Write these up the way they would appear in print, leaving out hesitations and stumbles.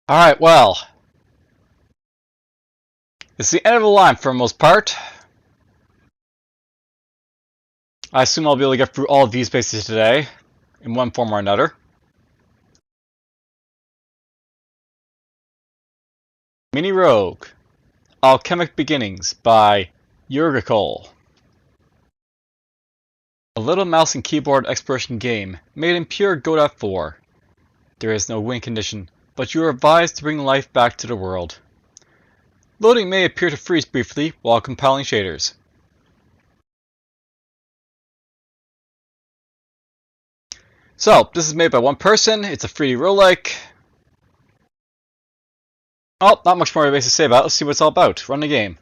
Alright, well, it's the end of the line for the most part. I assume I'll be able to get through all of these bases today, in one form or another. Minirogue, Alchemic Beginnings by Yurgicol. A little mouse and keyboard exploration game, made in pure Godot 4. There is no win condition, but you are advised to bring life back to the world. Loading may appear to freeze briefly while compiling shaders. So, this is made by one person, it's a 3D roguelike. Oh, not much more to say about it. Let's see what it's all about. Run the game.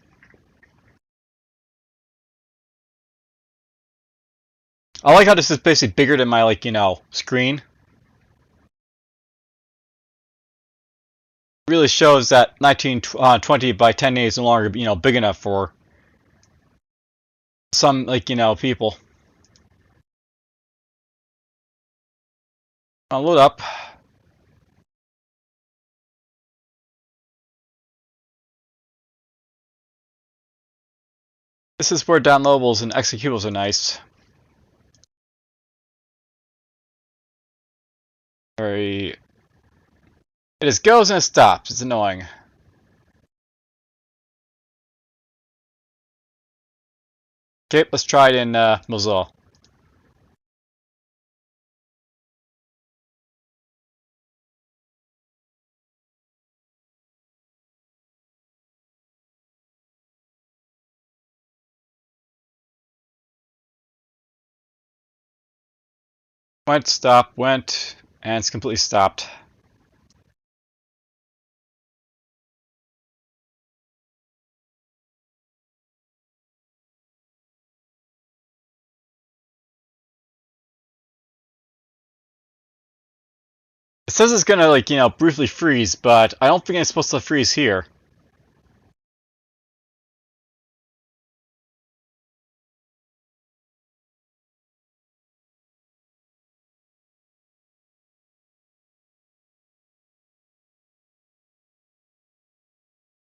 I like how this is basically bigger than my, screen. It really shows that 1920 by 1080 is no longer, big enough for some, people. I'll load up. This is where downloadables and executables are nice. It just goes and it stops. It's annoying. Okay, let's try it in Mozilla. Went, stopped, went, and it's completely stopped. It says it's gonna, briefly freeze, but I don't think it's supposed to freeze here.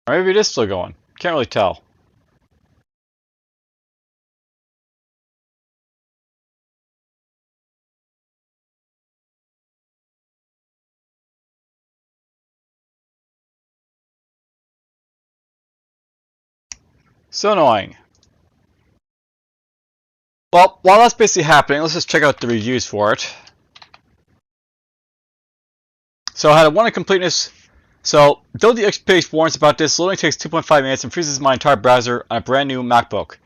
Or maybe it is still going. Can't really tell. So annoying. Well, while that's basically happening, let's just check out the reviews for it. So I had a 1 in completeness. So, though the X page warns about this, loading takes 2.5 minutes and freezes my entire browser on a brand new MacBook.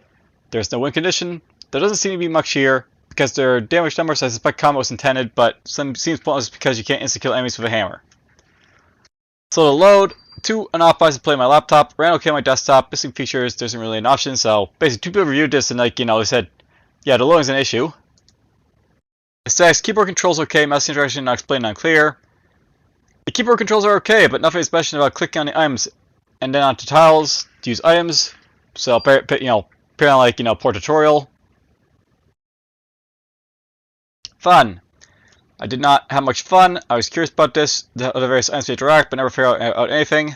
There's no win condition. There doesn't seem to be much here, because there are damage numbers. I suspect combo was intended, but some seems pointless because you can't insta-kill enemies with a hammer. So to load, 2 unoptimized to play on my laptop, ran okay on my desktop, missing features, there isn't really an option, so basically 2 people reviewed this and they said, yeah, the loading's an issue. It says keyboard controls okay, mouse interaction not explained, unclear. The keyboard controls are okay, but nothing is mentioned about clicking on the items and then onto tiles to use items. So apparently poor tutorial. Fun. I did not have much fun. I was curious about this, the other various items to interact, but never figured out anything.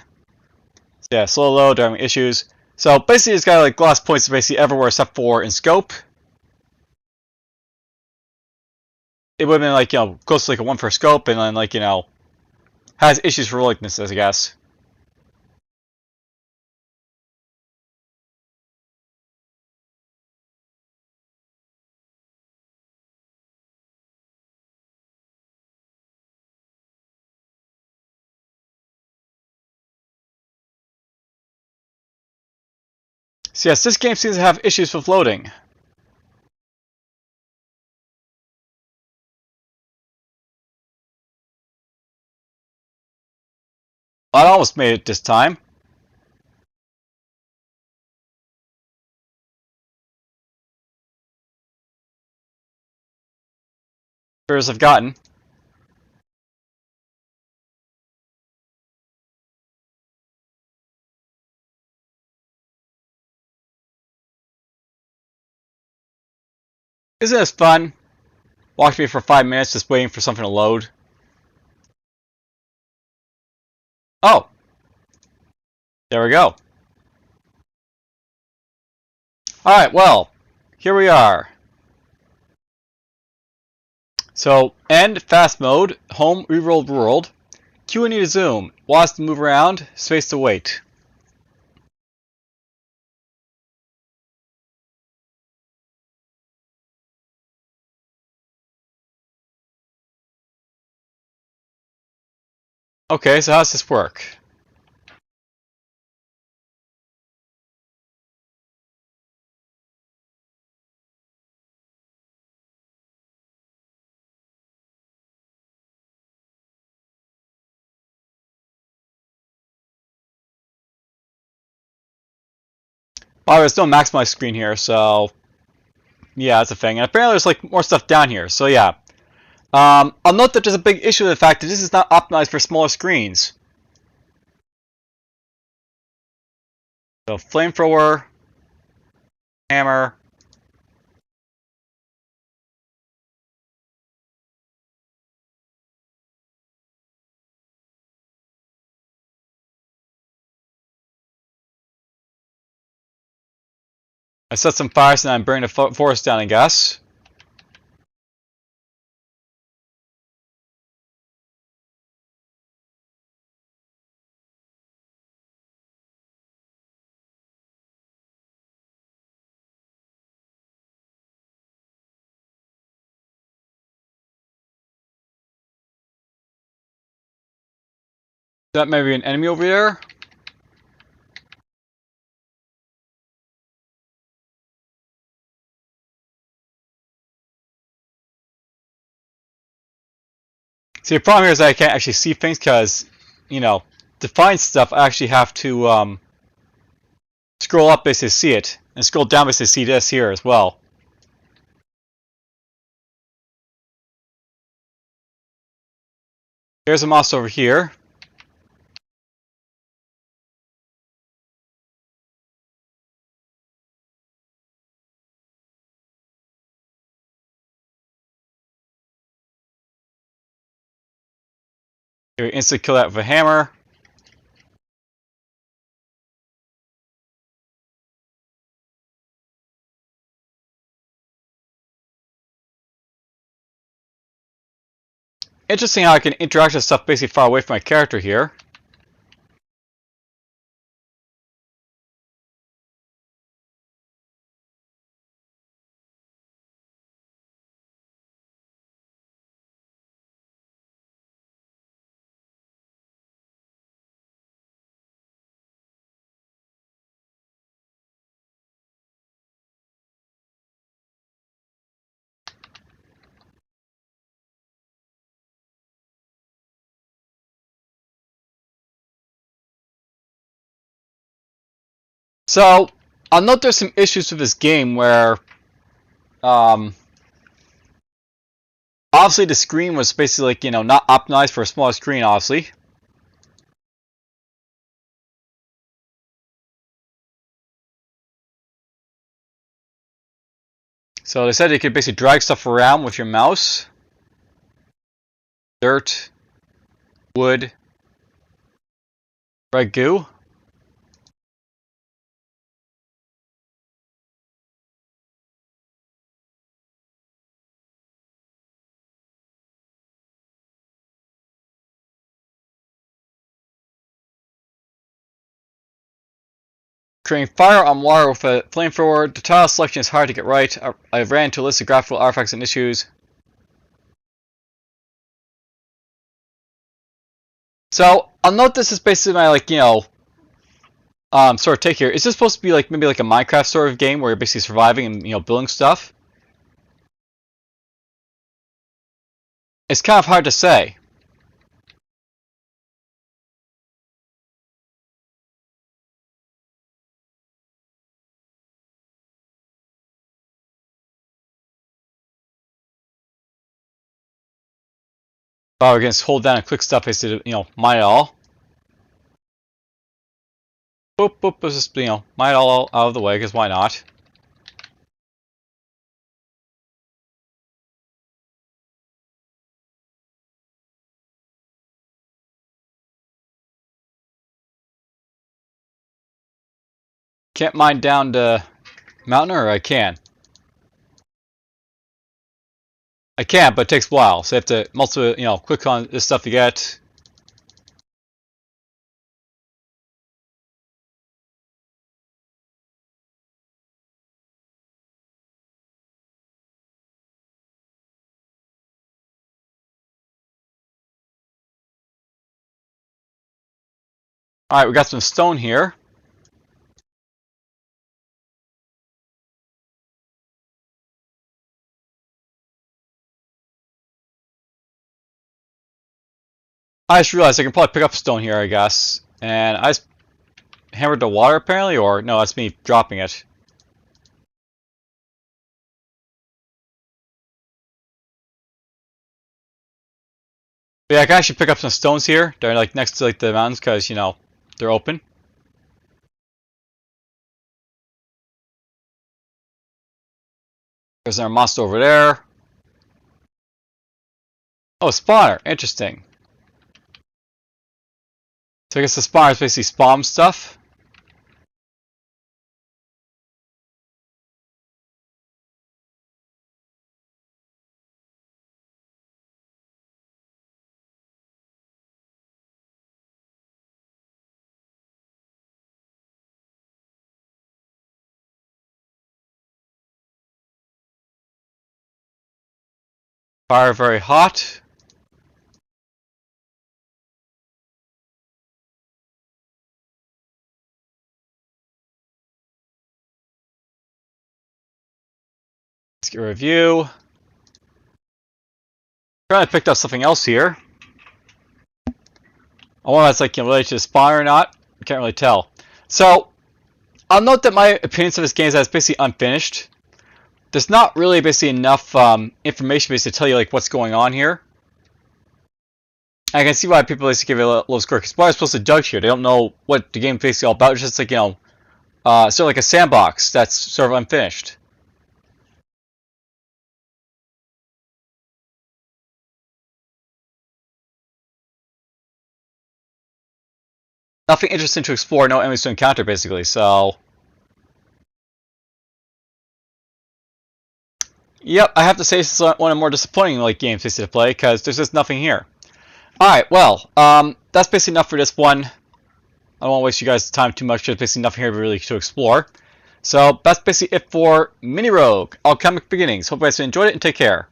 So yeah, slow load, having issues. So basically, it's got glass points basically everywhere except for in scope. It would have been close to a 1 for scope, and then has issues for likeness, I guess. So yes, this game seems to have issues with loading. I almost made it this time. As I've gotten. Isn't this fun? Watch me for 5 minutes just waiting for something to load. Oh, there we go. Alright, well, here we are. So, end, fast mode, home, rerolled world, Q and E to zoom, WAS to move around, space to wait. Okay, so how does this work? Well, there's no maximize screen here, so yeah, that's a thing. And apparently there's like more stuff down here, so yeah. I'll note that there's a big issue with the fact that this is not optimized for smaller screens. So flamethrower, hammer. I set some fires and I'm burning the forest down, I guess. That may be an enemy over there. See, the problem here is that I can't actually see things because, you know, to find stuff, I actually have to scroll up basically to see it, and scroll down basically to see this here as well. There's a mouse over here. You instantly kill that with a hammer. Interesting how I can interact with stuff basically far away from my character here. So, I'll note there's some issues with this game where, um, obviously the screen was basically like, you know, not optimized for a smaller screen, obviously. So they said you could basically drag stuff around with your mouse. Dirt, wood, red goo. Creating fire on water with a flamethrower. The tile selection is hard to get right. I ran into a list of graphical artifacts and issues. So I'll note this is basically my, like, you know, sort of take here. Is this supposed to be like maybe like a Minecraft sort of game where you're basically surviving and, you know, building stuff? It's kind of hard to say. Oh, we're gonna hold down and click stuff basically to, you know, mine it all. Boop boop. Let's just, you know, mine it all out of the way because why not? can't mine down to mountain, or I can? I can, but it takes a while, so I have to multiple, click on this stuff to get. Alright, we got some stone here. I just realized I can probably pick up stone here, I guess. And I just hammered the water, apparently, or no, that's me dropping it. But yeah, I can actually pick up some stones here. They're like next to like the mountains because, they're open. There's our monster over there. Oh, spawner. Interesting. So I guess the spawner is basically spawn stuff. Fire very hot. Let's get a review. I picked up something else here. I wonder if that's like related to the spawner or not. I can't really tell. So I'll note that my opinions of this game is that it's basically unfinished. There's not really basically enough information basically to tell you like what's going on here. I can see why people basically give it a low score, because why are supposed to judge here? They don't know what the game is basically all about. It's just like, sort of like a sandbox that's sort of unfinished. Nothing interesting to explore, no enemies to encounter basically, so... Yep, I have to say this is one of the more disappointing like games basically to play, because there's just nothing here. Alright, well, that's basically enough for this one. I don't want to waste you guys' time too much, there's basically nothing here really to explore. So, that's basically it for Minirogue, Alchemic Beginnings. Hope you guys enjoyed it, and take care.